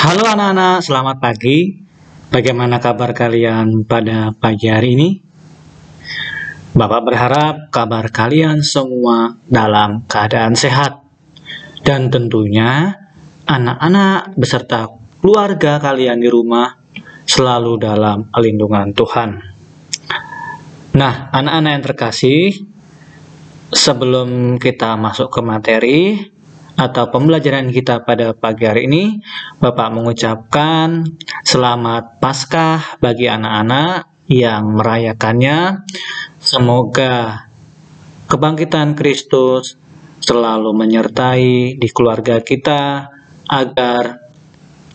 Halo anak-anak, selamat pagi. Bagaimana kabar kalian pada pagi hari ini? Bapak berharap kabar kalian semua dalam keadaan sehat. Dan tentunya anak-anak beserta keluarga kalian di rumah selalu dalam lindungan Tuhan. Nah, anak-anak yang terkasih, sebelum kita masuk ke materi atau pembelajaran kita pada pagi hari ini, Bapak mengucapkan selamat Paskah bagi anak-anak yang merayakannya. Semoga kebangkitan Kristus selalu menyertai di keluarga kita agar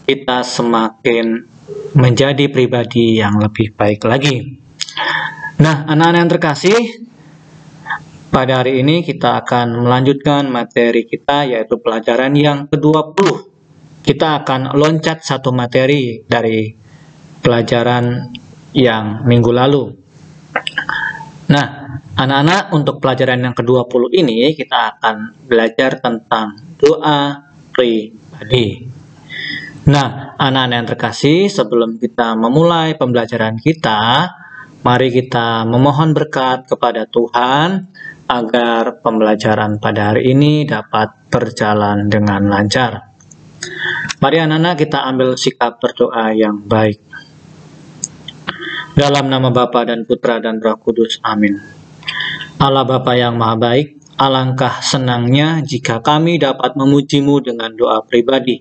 kita semakin menjadi pribadi yang lebih baik lagi. Nah, anak-anak yang terkasih, pada hari ini kita akan melanjutkan materi kita, yaitu pelajaran yang ke-20. Kita akan loncat satu materi dari pelajaran yang minggu lalu. Nah, anak-anak, untuk pelajaran yang ke-20 ini kita akan belajar tentang doa pribadi. Nah, anak-anak yang terkasih, sebelum kita memulai pembelajaran kita, mari kita memohon berkat kepada Tuhan agar pembelajaran pada hari ini dapat berjalan dengan lancar. Mari anak-anak kita ambil sikap berdoa yang baik. Dalam nama Bapa dan Putra dan Roh Kudus, amin. Allah Bapa yang Maha Baik, alangkah senangnya jika kami dapat memuji-Mu dengan doa pribadi.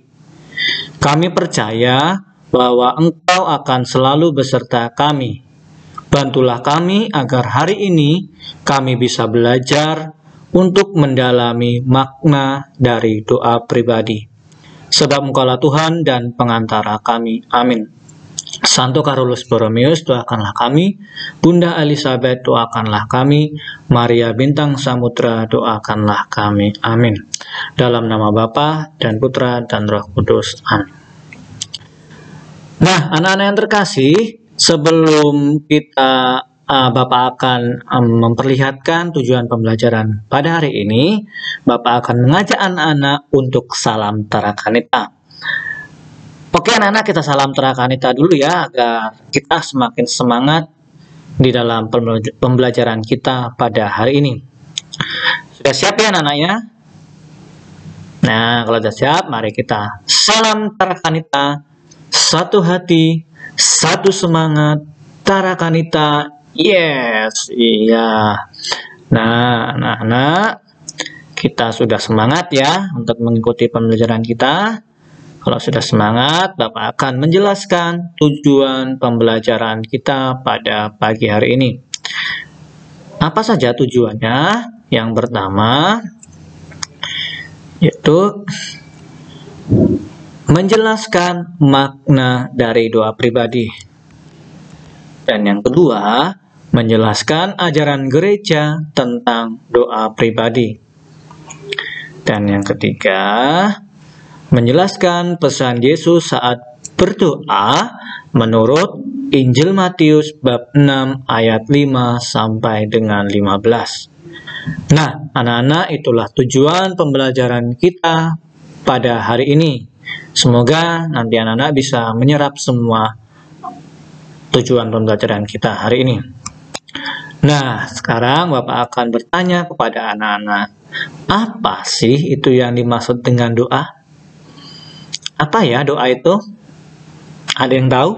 Kami percaya bahwa Engkau akan selalu beserta kami. Bantulah kami agar hari ini kami bisa belajar untuk mendalami makna dari doa pribadi. Sebab Engkaulah Tuhan dan pengantara kami. Amin. Santo Carolus Borromeus, doakanlah kami. Bunda Elizabeth, doakanlah kami. Maria Bintang Samudra, doakanlah kami. Amin. Dalam nama Bapa dan Putra dan Roh Kudus. Amin. Nah, anak-anak yang terkasih, sebelum kita Bapak akan memperlihatkan tujuan pembelajaran pada hari ini, Bapak akan mengajak anak-anak untuk salam tarakanita. Oke anak-anak, kita salam tarakanita dulu ya, agar kita semakin semangat di dalam pembelajaran kita pada hari ini. Sudah siap ya anak-anaknya? Nah, kalau sudah siap, mari kita salam tarakanita. Satu hati, satu semangat, tarakanita, yes, iya. Nah, anak-anak, kita sudah semangat ya untuk mengikuti pembelajaran kita. Kalau sudah semangat, Bapak akan menjelaskan tujuan pembelajaran kita pada pagi hari ini. Apa saja tujuannya? Yang pertama, yaitu menjelaskan makna dari doa pribadi. Dan yang kedua, menjelaskan ajaran gereja tentang doa pribadi. Dan yang ketiga, menjelaskan pesan Yesus saat berdoa menurut Injil Matius bab 6 ayat 5 sampai dengan 15. Nah, anak-anak, itulah tujuan pembelajaran kita pada hari ini. Semoga nanti anak-anak bisa menyerap semua tujuan pembelajaran kita hari ini. Nah, sekarang Bapak akan bertanya kepada anak-anak, apa sih itu yang dimaksud dengan doa? Apa ya doa itu? Ada yang tahu?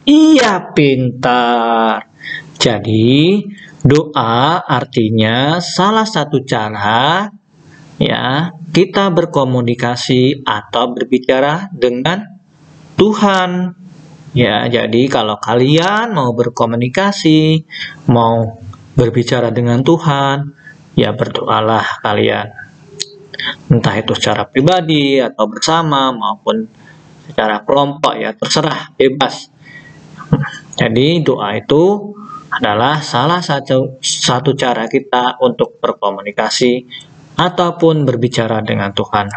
Iya, pintar. Jadi, doa artinya salah satu cara ya kita berkomunikasi atau berbicara dengan Tuhan. Ya, jadi kalau kalian mau berkomunikasi, mau berbicara dengan Tuhan, ya berdoalah kalian. Entah itu secara pribadi atau bersama maupun secara kelompok, ya terserah, bebas. Jadi doa itu adalah salah satu cara kita untuk berkomunikasi ataupun berbicara dengan Tuhan.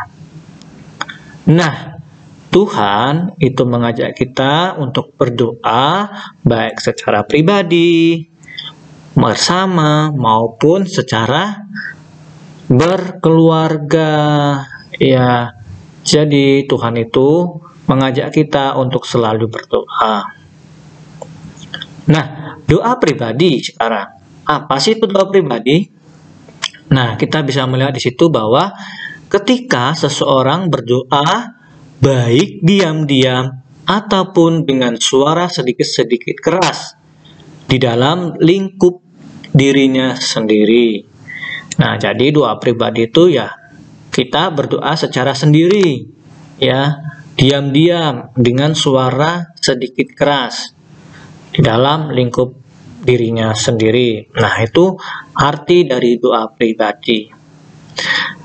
Nah, Tuhan itu mengajak kita untuk berdoa baik secara pribadi, bersama maupun secara berkeluarga. Ya, Jadi Tuhan itu mengajak kita untuk selalu berdoa. Nah, doa pribadi sekarang. Apa sih itu doa pribadi? Nah, kita bisa melihat di situ bahwa ketika seseorang berdoa, baik diam-diam ataupun dengan suara sedikit-sedikit keras di dalam lingkup dirinya sendiri. Nah, jadi doa pribadi itu ya kita berdoa secara sendiri, ya, diam-diam dengan suara sedikit keras di dalam lingkup dirinya sendiri. Nah, itu arti dari doa pribadi.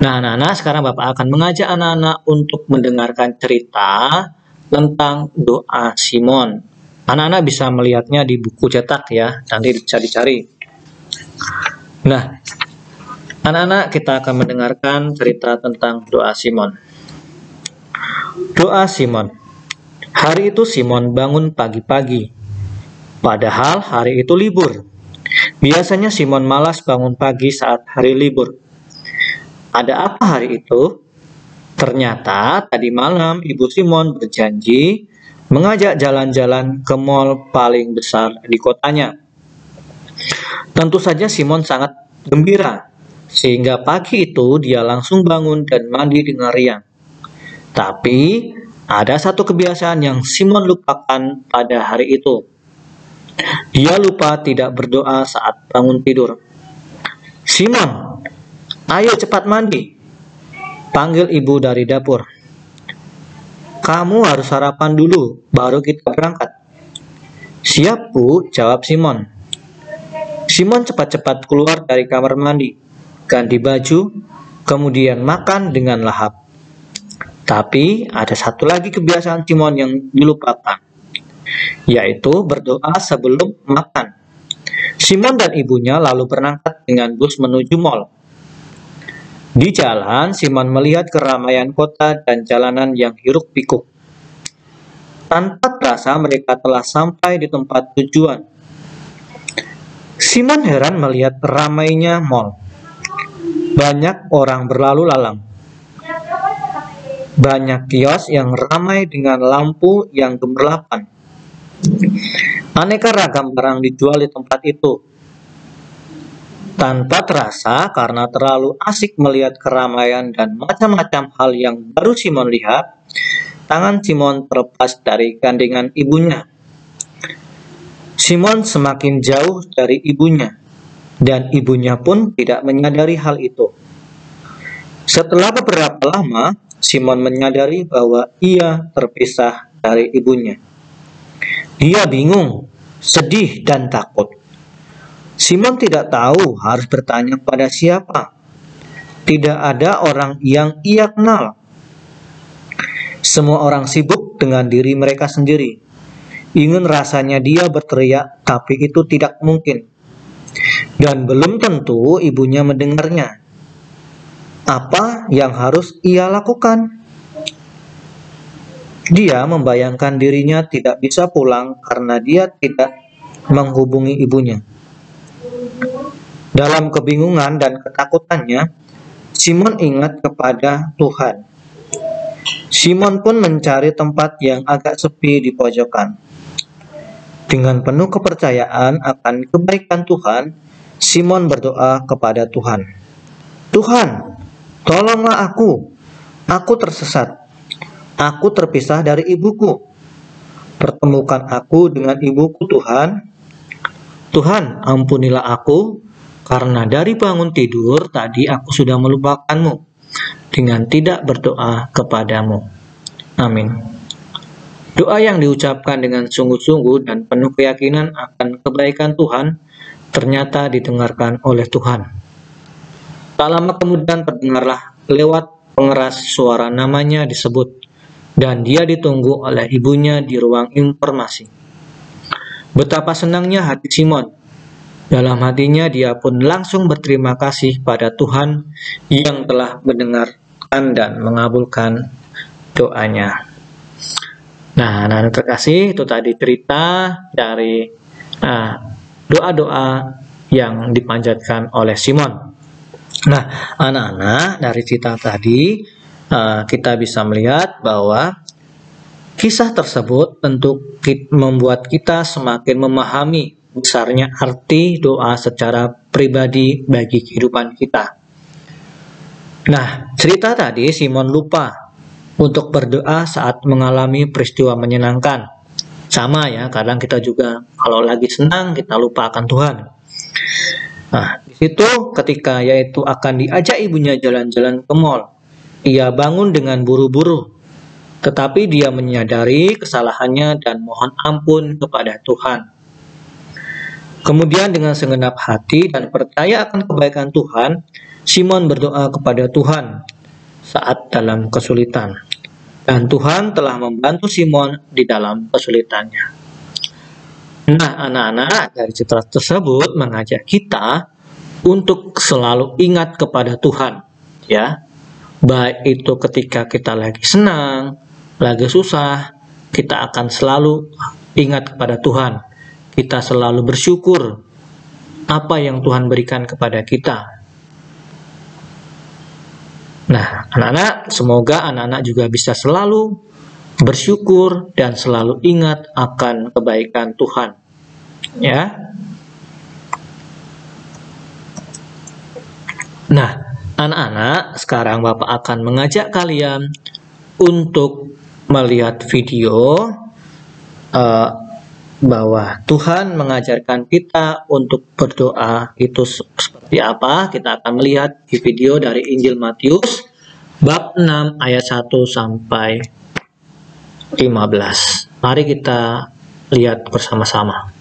Nah, anak-anak, sekarang Bapak akan mengajak anak-anak untuk mendengarkan cerita tentang doa Simon. Anak-anak bisa melihatnya di buku cetak ya, nanti bisa dicari. Nah, anak-anak, kita akan mendengarkan cerita tentang doa Simon. Doa Simon. Hari itu Simon bangun pagi-pagi. Padahal hari itu libur. Biasanya Simon malas bangun pagi saat hari libur. Ada apa hari itu? Ternyata tadi malam Ibu Simon berjanji mengajak jalan-jalan ke mall paling besar di kotanya. Tentu saja Simon sangat gembira, sehingga pagi itu dia langsung bangun dan mandi dengan riang. Tapi ada satu kebiasaan yang Simon lupakan pada hari itu. Dia lupa tidak berdoa saat bangun tidur. Simon, ayo cepat mandi, panggil ibu dari dapur. Kamu harus sarapan dulu, baru kita berangkat. Siap, Bu, jawab Simon. Simon cepat-cepat keluar dari kamar mandi, ganti baju, kemudian makan dengan lahap. Tapi ada satu lagi kebiasaan Simon yang dilupakan, yaitu berdoa sebelum makan. Simon dan ibunya lalu berangkat dengan bus menuju mall. Di jalan, Simon melihat keramaian kota dan jalanan yang hiruk-pikuk. Tanpa terasa mereka telah sampai di tempat tujuan. Simon heran melihat ramainya mall. Banyak orang berlalu lalang. Banyak kios yang ramai dengan lampu yang gemerlapan. Aneka ragam barang dijual di tempat itu. Tanpa terasa, karena terlalu asik melihat keramaian dan macam-macam hal yang baru Simon lihat, tangan Simon terlepas dari gandengan ibunya. Simon semakin jauh dari ibunya, dan ibunya pun tidak menyadari hal itu. Setelah beberapa lama, Simon menyadari bahwa ia terpisah dari ibunya. Dia bingung, sedih, dan takut. Simon tidak tahu harus bertanya pada siapa. Tidak ada orang yang ia kenal. Semua orang sibuk dengan diri mereka sendiri. Ingin rasanya dia berteriak, tapi itu tidak mungkin. Dan belum tentu ibunya mendengarnya. Apa yang harus ia lakukan? Dia membayangkan dirinya tidak bisa pulang karena dia tidak menghubungi ibunya. Dalam kebingungan dan ketakutannya, Simon ingat kepada Tuhan. Simon pun mencari tempat yang agak sepi di pojokan. Dengan penuh kepercayaan akan kebaikan Tuhan, Simon berdoa kepada Tuhan. Tuhan, tolonglah aku. Aku tersesat. Aku terpisah dari ibuku. Pertemukan aku dengan ibuku, Tuhan. Tuhan, ampunilah aku, karena dari bangun tidur tadi aku sudah melupakanmu dengan tidak berdoa kepadamu. Amin. Doa yang diucapkan dengan sungguh-sungguh dan penuh keyakinan akan kebaikan Tuhan ternyata didengarkan oleh Tuhan. Tak lama kemudian terdengarlah lewat pengeras suara namanya disebut, dan dia ditunggu oleh ibunya di ruang informasi. Betapa senangnya hati Simon. Dalam hatinya dia pun langsung berterima kasih pada Tuhan yang telah mendengarkan dan mengabulkan doanya. Nah, anak-anak terkasih, itu tadi cerita dari doa-doa yang dipanjatkan oleh Simon. Nah, anak-anak, dari cerita tadi kita bisa melihat bahwa kisah tersebut tentu membuat kita semakin memahami besarnya arti doa secara pribadi bagi kehidupan kita. Nah, cerita tadi Simon lupa untuk berdoa saat mengalami peristiwa menyenangkan. Sama ya, kadang kita juga kalau lagi senang kita lupa akan Tuhan. Nah, di situ ketika yaitu akan diajak ibunya jalan-jalan ke mall, ia bangun dengan buru-buru. Tetapi dia menyadari kesalahannya dan mohon ampun kepada Tuhan. Kemudian dengan segenap hati dan percaya akan kebaikan Tuhan, Simon berdoa kepada Tuhan saat dalam kesulitan. Dan Tuhan telah membantu Simon di dalam kesulitannya. Nah, anak-anak, dari cerita tersebut mengajak kita untuk selalu ingat kepada Tuhan. Ya, baik itu ketika kita lagi senang, lagi susah, kita akan selalu ingat kepada Tuhan. Kita selalu bersyukur apa yang Tuhan berikan kepada kita. Nah, anak-anak, semoga anak-anak juga bisa selalu bersyukur dan selalu ingat akan kebaikan Tuhan. Ya. Nah, anak-anak, sekarang Bapak akan mengajak kalian untuk melihat video bahwa Tuhan mengajarkan kita untuk berdoa itu seperti apa. Kita akan melihat di video dari Injil Matius bab 6 ayat 1 sampai 15. Mari kita lihat bersama-sama.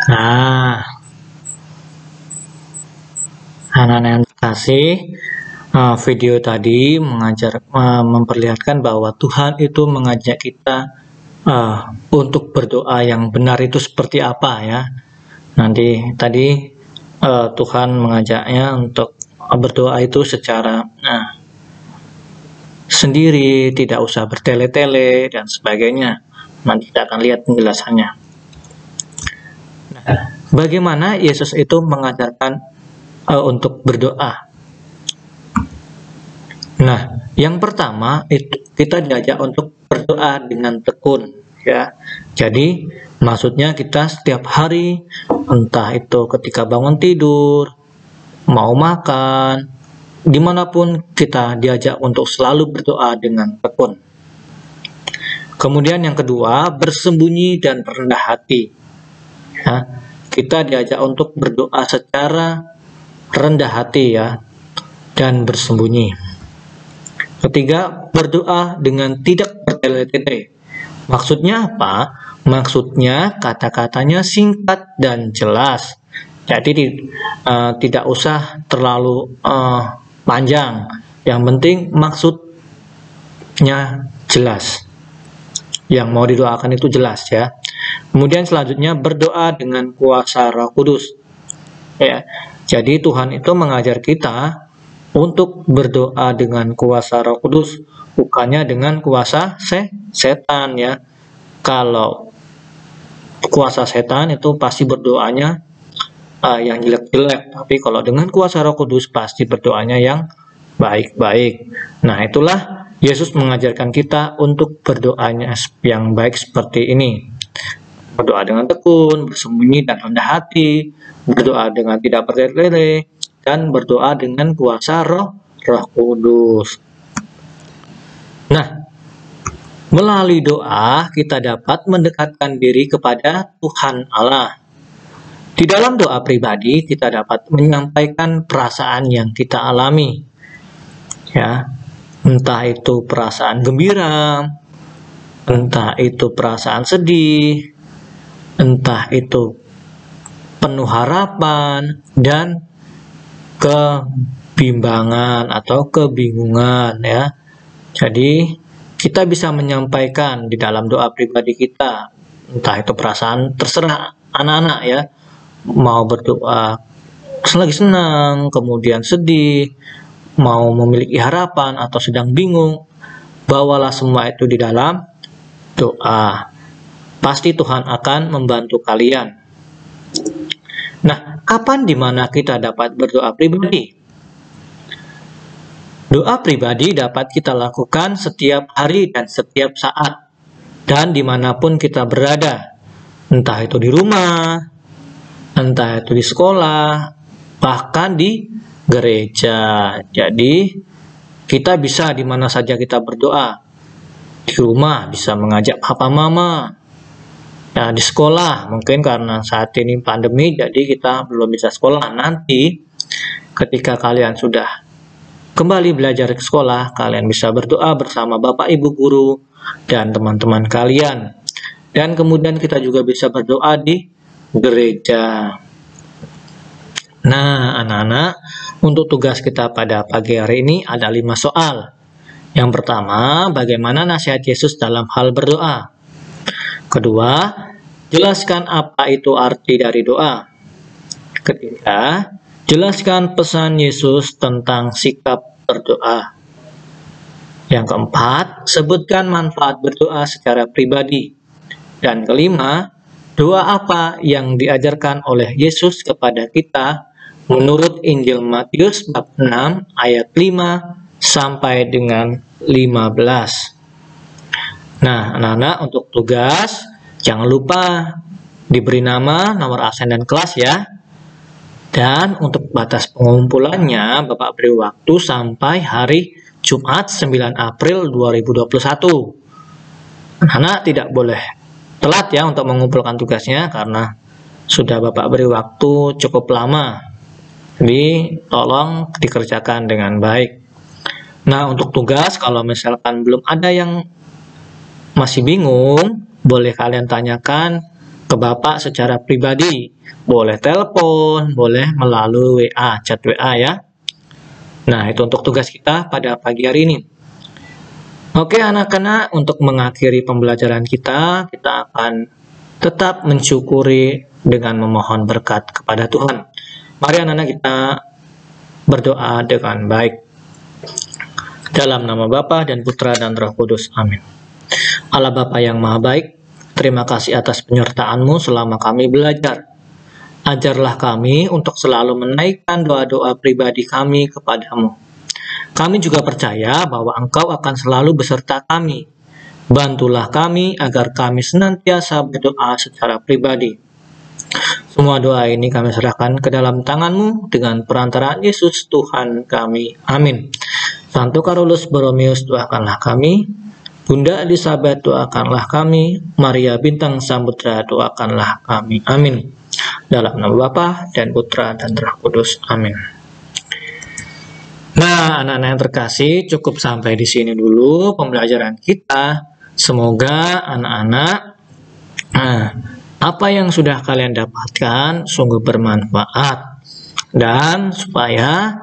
Nah, anak-anak yang terkasih, video tadi memperlihatkan bahwa Tuhan itu mengajak kita untuk berdoa yang benar itu seperti apa ya. Nanti tadi Tuhan mengajaknya untuk berdoa itu secara sendiri, tidak usah bertele-tele dan sebagainya. Nanti kita akan lihat penjelasannya. Nah, bagaimana Yesus itu mengajarkan untuk berdoa? Nah, yang pertama itu kita diajak untuk berdoa dengan tekun, ya. Jadi, maksudnya kita setiap hari, entah itu ketika bangun tidur, mau makan, dimanapun kita diajak untuk selalu berdoa dengan tekun. Kemudian yang kedua, bersembunyi dan rendah hati. Ya, kita diajak untuk berdoa secara rendah hati ya, dan bersembunyi. Ketiga, berdoa dengan tidak bertele-tele. Maksudnya apa? Maksudnya kata-katanya singkat dan jelas. Jadi tidak usah terlalu panjang. Yang penting maksudnya jelas. Yang mau didoakan itu jelas ya. Kemudian selanjutnya berdoa dengan kuasa Roh Kudus. Ya. Jadi Tuhan itu mengajar kita untuk berdoa dengan kuasa Roh Kudus, bukannya dengan kuasa setan ya. Kalau kuasa setan itu pasti berdoanya yang jelek-jelek, tapi kalau dengan kuasa Roh Kudus pasti berdoanya yang baik-baik. Nah, itulah Yesus mengajarkan kita untuk berdoanya yang baik seperti ini. Berdoa dengan tekun, bersembunyi dan rendah hati, berdoa dengan tidak bertele-tele, dan berdoa dengan kuasa Roh Kudus. Nah, melalui doa kita dapat mendekatkan diri kepada Tuhan Allah. Di dalam doa pribadi kita dapat menyampaikan perasaan yang kita alami. Ya, entah itu perasaan gembira, entah itu perasaan sedih, entah itu penuh harapan dan kebimbangan atau kebingungan ya. Jadi kita bisa menyampaikan di dalam doa pribadi kita, entah itu perasaan, terserah anak-anak ya, mau berdoa lagi senang, kemudian sedih, mau memiliki harapan atau sedang bingung, bawalah semua itu di dalam doa. Pasti Tuhan akan membantu kalian. Nah, kapan dimana kita dapat berdoa pribadi? Doa pribadi dapat kita lakukan setiap hari dan setiap saat, dan dimanapun kita berada, entah itu di rumah, entah itu di sekolah, bahkan di gereja. Jadi, kita bisa di mana saja kita berdoa. Di rumah bisa mengajak papa mama. Nah, di sekolah, mungkin karena saat ini pandemi, jadi kita belum bisa sekolah. Nanti, ketika kalian sudah kembali belajar ke sekolah, kalian bisa berdoa bersama Bapak Ibu Guru dan teman-teman kalian. Dan kemudian kita juga bisa berdoa di gereja. Nah, anak-anak, untuk tugas kita pada pagi hari ini ada 5 soal. Yang pertama, bagaimana nasihat Yesus dalam hal berdoa? Kedua, jelaskan apa itu arti dari doa. Ketiga, jelaskan pesan Yesus tentang sikap berdoa. Yang keempat, sebutkan manfaat berdoa secara pribadi. Dan kelima, doa apa yang diajarkan oleh Yesus kepada kita menurut Injil Matius bab 6 ayat 5 sampai dengan 15. Nah, anak-anak, untuk tugas jangan lupa diberi nama, nomor absen dan kelas ya. Dan untuk batas pengumpulannya, Bapak beri waktu sampai hari Jumat 9 April 2021. Anak-anak tidak boleh telat ya untuk mengumpulkan tugasnya karena sudah Bapak beri waktu cukup lama. Jadi tolong dikerjakan dengan baik. Nah, untuk tugas kalau misalkan belum ada yang masih bingung, boleh kalian tanyakan ke Bapak secara pribadi. Boleh telepon, boleh melalui WA, chat WA ya. Nah, itu untuk tugas kita pada pagi hari ini. Oke anak-anak, untuk mengakhiri pembelajaran kita akan tetap mensyukuri dengan memohon berkat kepada Tuhan. Mari anak-anak kita berdoa dengan baik. Dalam nama Bapa dan Putra dan Roh Kudus. Amin. Allah Bapa yang Maha Baik, terima kasih atas penyertaan-Mu selama kami belajar. Ajarlah kami untuk selalu menaikkan doa-doa pribadi kami kepadamu. Kami juga percaya bahwa Engkau akan selalu beserta kami. Bantulah kami agar kami senantiasa berdoa secara pribadi. Semua doa ini kami serahkan ke dalam tangan-Mu dengan perantaraan Yesus Tuhan kami. Amin. Santo Carolus Borromeus, doakanlah kami. Bunda Elizabeth, doakanlah kami. Maria Bintang Samudra, doakanlah kami. Amin. Dalam nama Bapa dan Putra dan Roh Kudus. Amin. Nah, anak-anak yang terkasih, cukup sampai di sini dulu pembelajaran kita. Semoga anak-anak, apa yang sudah kalian dapatkan sungguh bermanfaat, dan supaya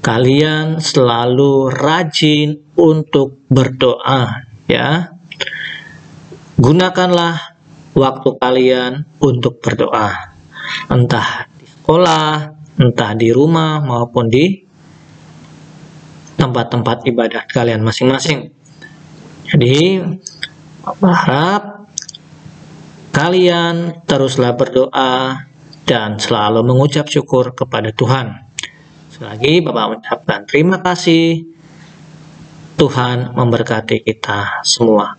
kalian selalu rajin untuk berdoa, ya. Gunakanlah waktu kalian untuk berdoa, entah di sekolah, entah di rumah, maupun di tempat-tempat ibadah kalian masing-masing. Jadi, berharap kalian teruslah berdoa dan selalu mengucap syukur kepada Tuhan. Sekali lagi, Bapak mengucapkan terima kasih. Tuhan memberkati kita semua.